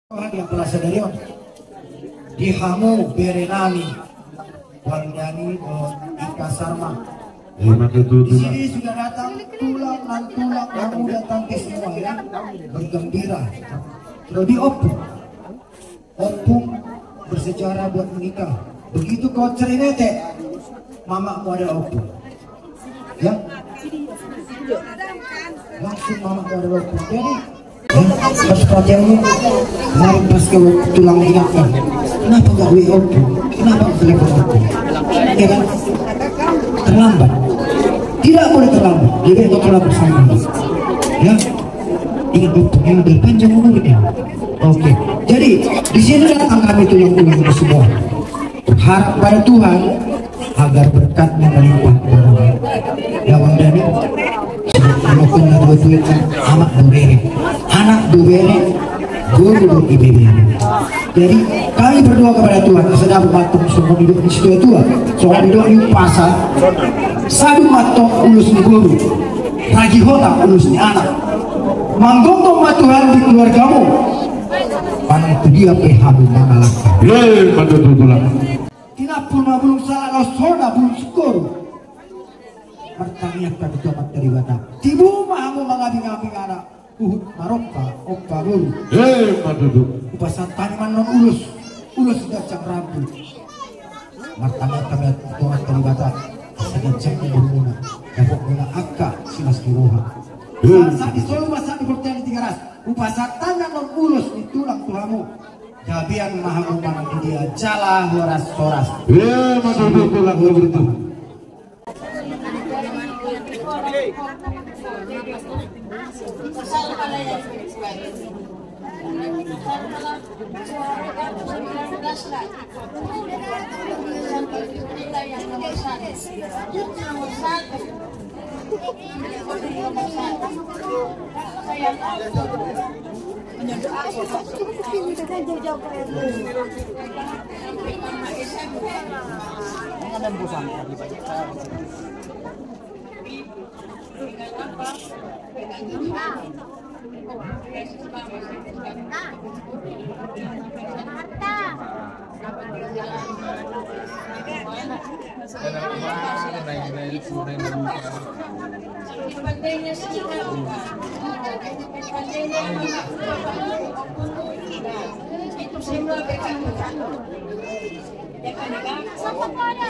Yang berasal dari Dihamu Berenami Waldani Ika Sarma. Di sini sudah datang tulang dan tulang kamu datang ke semua ya, bergembira. Sudah opung bersejarah buat menikah. Begitu kau cerinete, mamamu ada opung, ya. Langsung mamamu ada opung. Jadi pas perhatianmu narik pas ke tulang ingatkan, kenapa gak WO? Kenapa telepon aku? Ya kan? Terlambat. Tidak boleh terlambat. Jadi untuk terlambat bersama. Ya, ingat betul yang lebih panjang umurnya. Oke. Jadi di sini datang kami tulang-tulang itu semua. Berharap pada Tuhan agar berkatnya melimpah. Ya Bang Dani. Walaupun ada tulisan anak dubere guru IBB. Jadi kami berdoa kepada Tuhan sedang batuk semua hidup di situ tua soal hidup di pasar sadu matok ulus ni guru ragi hota ulus ni anak manggotong Tuhan di keluargamu panang itu dia pehamu mangalaka betul-betul tidak pun belum salah soda belum syukur pertanyaan kami tomat dari batak tibu mahamu mengabing-abing anak marokka oppa guru upasan taniman non ulus gacang rambu martanya kami tomat dari batak segacang bermuna dapat guna akka silas diroha saat disolu saat dipercaya di 300 upasan tangan non ulus di tulang tuhamu jabian mahamu manang dia jala horas-horas tulang begitu.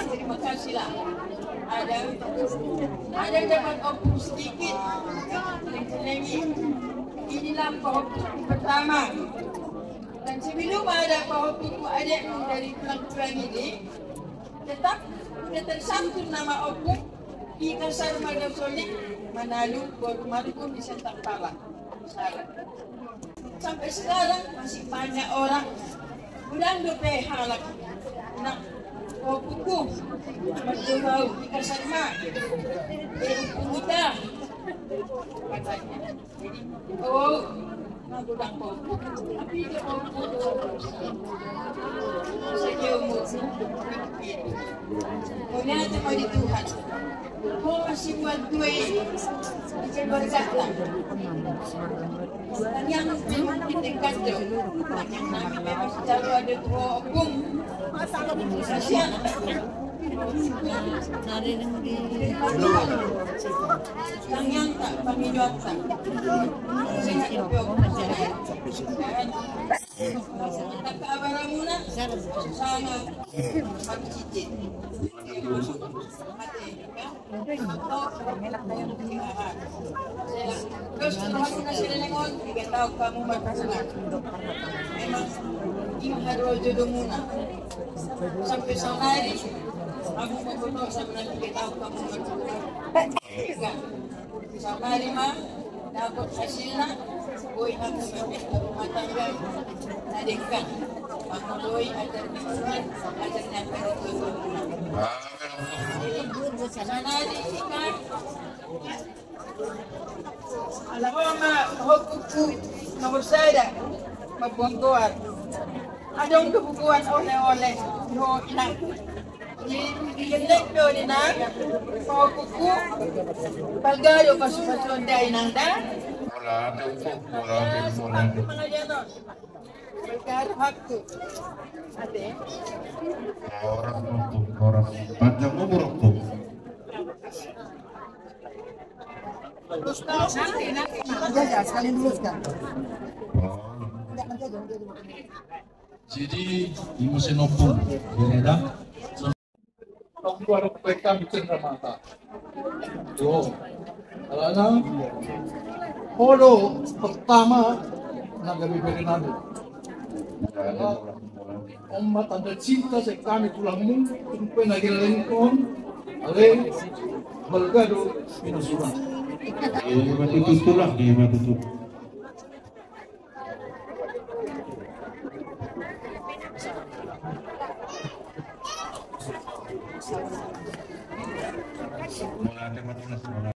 Terima kasihlah. Ada dapat opung sedikit. Inilah opung pertama. Dan sebelum ada opung adik dari tulang-tulang ini, tetap tersantun nama opung Ika Sarma Solik Manado Bormarukum di Sentang Pala. Sampai sekarang masih banyak orang ulang dope halak nak opungku masih tahu Ika Sarma pemuda katanya. Jadi magulang opung tapi dia opung saja umur punya cuma di Tuhan kau masih buat gue izin berkata dan yang dekat tu yang kami memang selalu ada dua opung kasihan yang tak kami doakan sehat tak keabaramuna sangat kami cicit terus aku nasi lengon 3 tahun kamu berpasangan memang ingin jodoh muna sampai sonari aku mau sama 3 tahun kamu berpasangan sonari mah dapat hasilnya boy aku rumah tangga nadengkan aku boy ajar bisnis ajarnya jodoh sonari ikan alam mo mahukuku nomor saya magbuangkuan adong kebukuan oleh-oleh no inang Gilek do na mahukuku palgado pasupasyon da inang da Mula. mga ganon Hakku. Ate. Orang panjang umur tuh. Jaga sekali luruskan. Jadi ibu senopong, ya Ang buwan ng peka bikin ramata. Yo. Alana. Polo pertama nagabibigay namin. Ang matanda cinta sa kami tulangmu kung nagilingkon ale balgado pinusuran. Iya, matutup lah, iya matutup.